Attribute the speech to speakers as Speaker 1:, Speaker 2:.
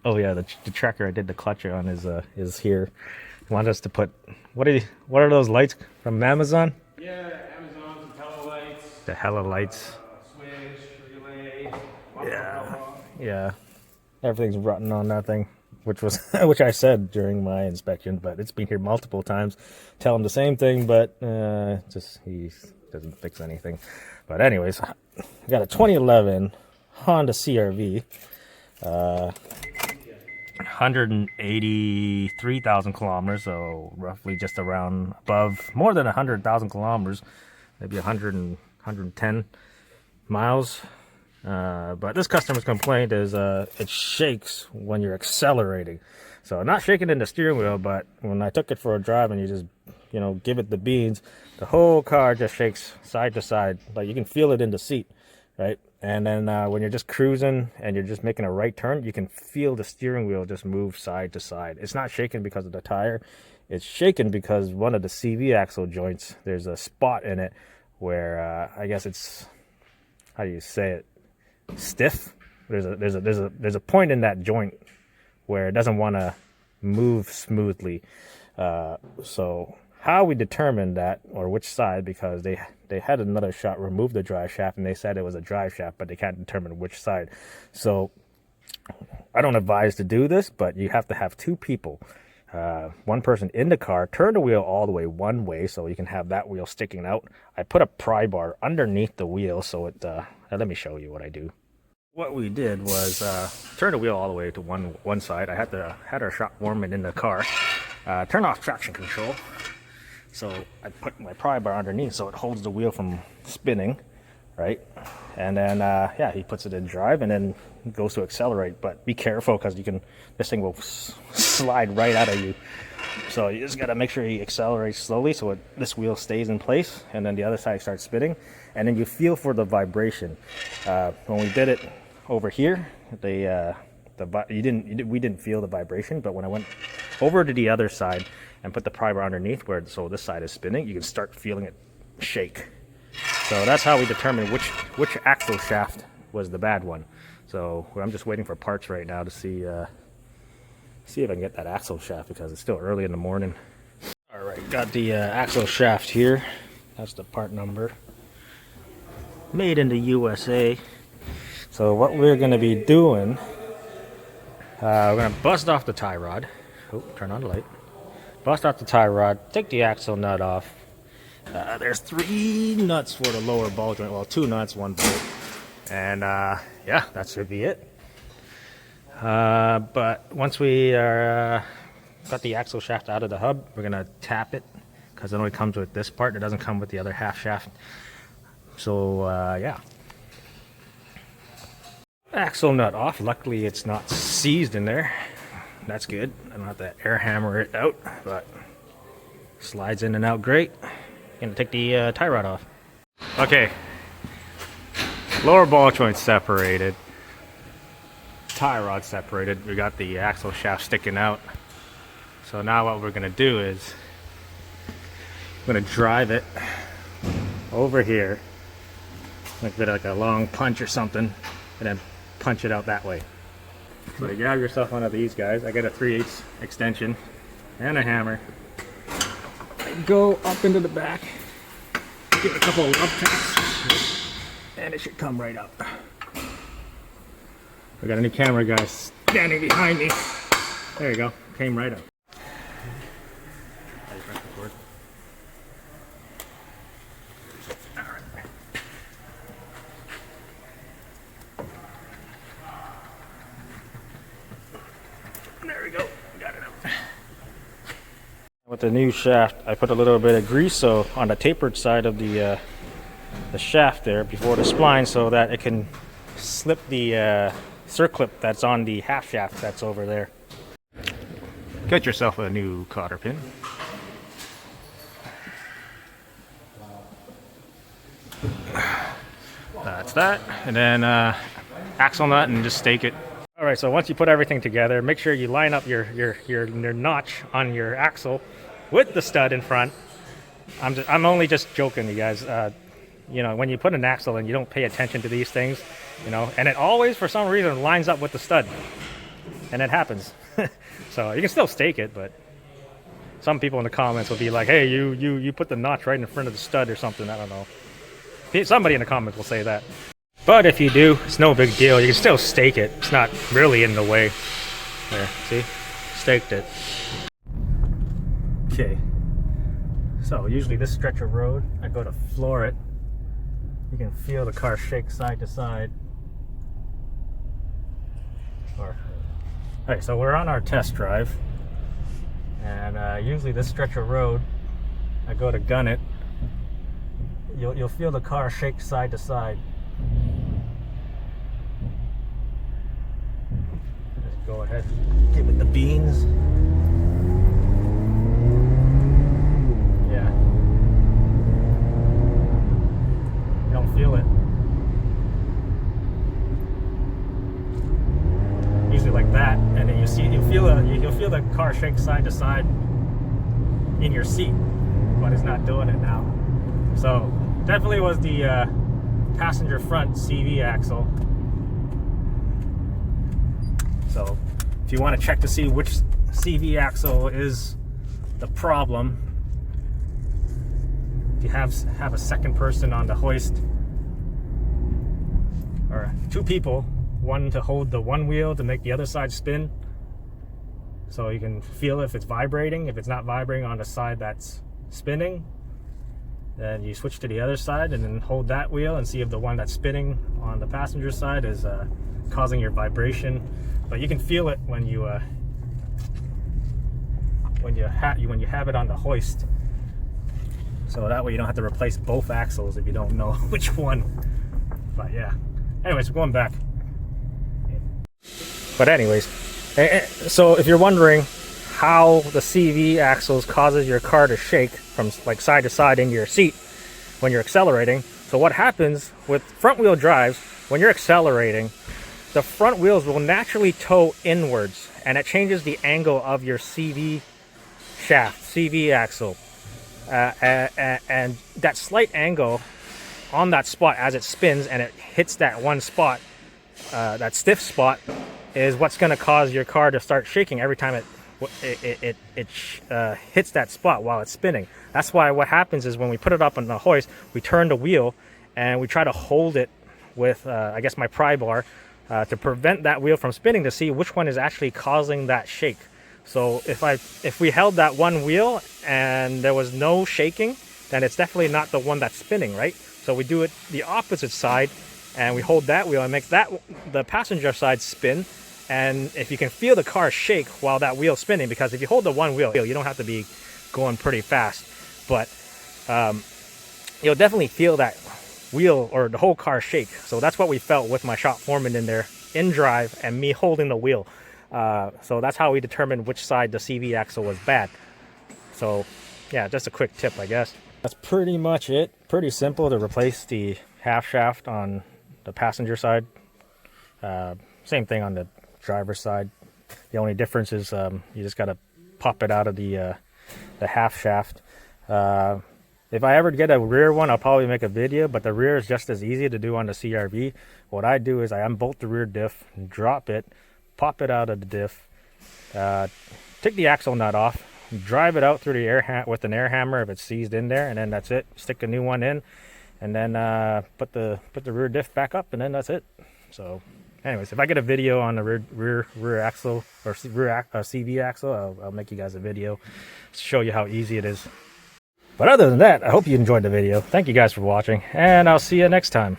Speaker 1: Oh yeah, the tracker I did the clutch on is here. He wanted us to put what are those lights from Amazon?
Speaker 2: Yeah, Amazon, some Hella lights,
Speaker 1: The hella lights.
Speaker 2: switch, relay, bumper
Speaker 1: Yeah,
Speaker 2: cover.
Speaker 1: yeah. Everything's rotten on that thing, which was which I said during my inspection, but it's been here multiple times. Tell him the same thing, but just he doesn't fix anything. But anyways, I got a 2011 Honda CRV. 183,000 kilometers, so roughly just around above, more than 100,000 kilometers, maybe 110 miles. But this customer's complaint is it shakes when you're accelerating. So not shaking in the steering wheel, but when I took it for a drive and you just, give it the beans, the whole car just shakes side to side. Like you can feel it in the seat, right? And then when you're just cruising and you're just making a right turn, you can feel the steering wheel just move side to side. It's not shaking because of the tire. It's shaking because one of the CV axle joints, there's a spot in it where I guess it's, how do you say it? Stiff. There's a point in that joint where it doesn't want to move smoothly. So how we determined that, or which side, because they had another shot remove the drive shaft and they said it was a drive shaft, but they can't determine which side. So I don't advise to do this, but you have to have two people. One person in the car, turn the wheel all the way one way so you can have that wheel sticking out. I put a pry bar underneath the wheel so it, let me show you what I do. What we did was turn the wheel all the way to one side. I had our shop warming in the car. Turn off traction control. So I put my pry bar underneath so it holds the wheel from spinning, right? And then yeah, he puts it in drive and then goes to accelerate. But be careful because this thing will slide right out of you. So you just got to make sure he accelerates slowly so this wheel stays in place, and then the other side starts spinning, and then you feel for the vibration. When we did it over here, we didn't feel the vibration, but when I went over to the other side and put the pry bar underneath so this side is spinning, you can start feeling it shake. So that's how we determined which axle shaft was the bad one. So I'm just waiting for parts right now to see if I can get that axle shaft because it's still early in the morning. All right, got the axle shaft here. That's the part number. Made in the USA. So what we're going to be doing, we're going to bust off the tie rod. Oh, turn on the light. Bust off the tie rod, take the axle nut off. There's 3 nuts for the lower ball joint. Well, 2 nuts, 1 bolt. And yeah, that should be it. But once we got the axle shaft out of the hub, we're going to tap it because it only comes with this part. It doesn't come with the other half shaft. So yeah. Axle nut off. Luckily it's not seized in there. That's good. I don't have to air hammer it out, but slides in and out great. Gonna take the tie rod off. Okay. Lower ball joint separated. Tie rod separated. We got the axle shaft sticking out. So now what we're gonna do is I'm gonna drive it over here, like a long punch or something, and then punch it out that way. So you grab yourself one of these guys. I got a 3/8 extension and a hammer. I go up into the back, give it a couple of love taps, and it should come right out. I got a new camera guy standing behind me. There you go, came right up. There we go, got it out. With the new shaft, I put a little bit of grease so on the tapered side of the shaft there before the spline so that it can slip the circlip that's on the half shaft that's over there. Get yourself a new cotter pin. That's that, and then axle nut and just stake it. All right, so once you put everything together, make sure you line up your notch on your axle with the stud in front. I'm only just joking, you guys. you know, when you put an axle and you don't pay attention to these things, you know, and it always for some reason lines up with the stud, and it happens. So you can still stake it, but some people in the comments will be like, hey, you put the notch right in front of the stud or something. I don't know. Somebody in the comments will say that. But if you do, it's no big deal. You can still stake it. It's not really in the way. There, see? Staked it. Okay. So usually this stretch of road, I go to floor it. You can feel the car shake side to side. Okay, so we're on our test drive. And usually this stretch of road, I go to gun it. You'll feel the car shake side to side. Just go ahead, get with the beans. Yeah. You don't feel it. Usually like that, and then you'll feel the car shake side to side in your seat, but it's not doing it now. So definitely was the passenger front CV axle. So if you want to check to see which CV axle is the problem, if you have a second person on the hoist, or two people, one to hold the one wheel to make the other side spin, so you can feel if it's vibrating. If it's not vibrating on the side that's spinning, then you switch to the other side and then hold that wheel and see if the one that's spinning on the passenger side is causing your vibration. But you can feel it when you have it on the hoist, so that way you don't have to replace both axles if you don't know which one. But yeah, anyways, going back. But anyways, so if you're wondering how the CV axles causes your car to shake from like side to side in your seat when you're accelerating, so what happens with front wheel drives, when you're accelerating, the front wheels will naturally toe inwards, and it changes the angle of your CV shaft, CV axle, and that slight angle on that spot as it spins and it hits that one spot, that stiff spot, is what's going to cause your car to start shaking every time it hits that spot while it's spinning. That's why what happens is when we put it up on the hoist, we turn the wheel and we try to hold it with, I guess, my pry bar to prevent that wheel from spinning, to see which one is actually causing that shake. So if we held that one wheel and there was no shaking, then it's definitely not the one that's spinning, right? So we do it the opposite side, and we hold that wheel and make that the passenger side spin. And if you can feel the car shake while that wheel's spinning, because if you hold the one wheel, you don't have to be going pretty fast, but you'll definitely feel that wheel or the whole car shake. So that's what we felt with my shop foreman in there in drive and me holding the wheel. So that's how we determined which side the CV axle was bad. So yeah, just a quick tip, I guess. That's pretty much it. Pretty simple to replace the half shaft on the passenger side. Same thing on the driver's side. The only difference is you just got to pop it out of the half shaft. If I ever get a rear one, I'll probably make a video, but the rear is just as easy to do on the CRV. What I do is I unbolt the rear diff, drop it, pop it out of the diff, take the axle nut off, drive it out through the air with an air hammer if it's seized in there, and then that's it. Stick a new one in, and then put the rear diff back up, and then that's it. So anyways, if I get a video on the rear axle or CV axle, I'll make you guys a video to show you how easy it is. But other than that, I hope you enjoyed the video. Thank you guys for watching, and I'll see you next time.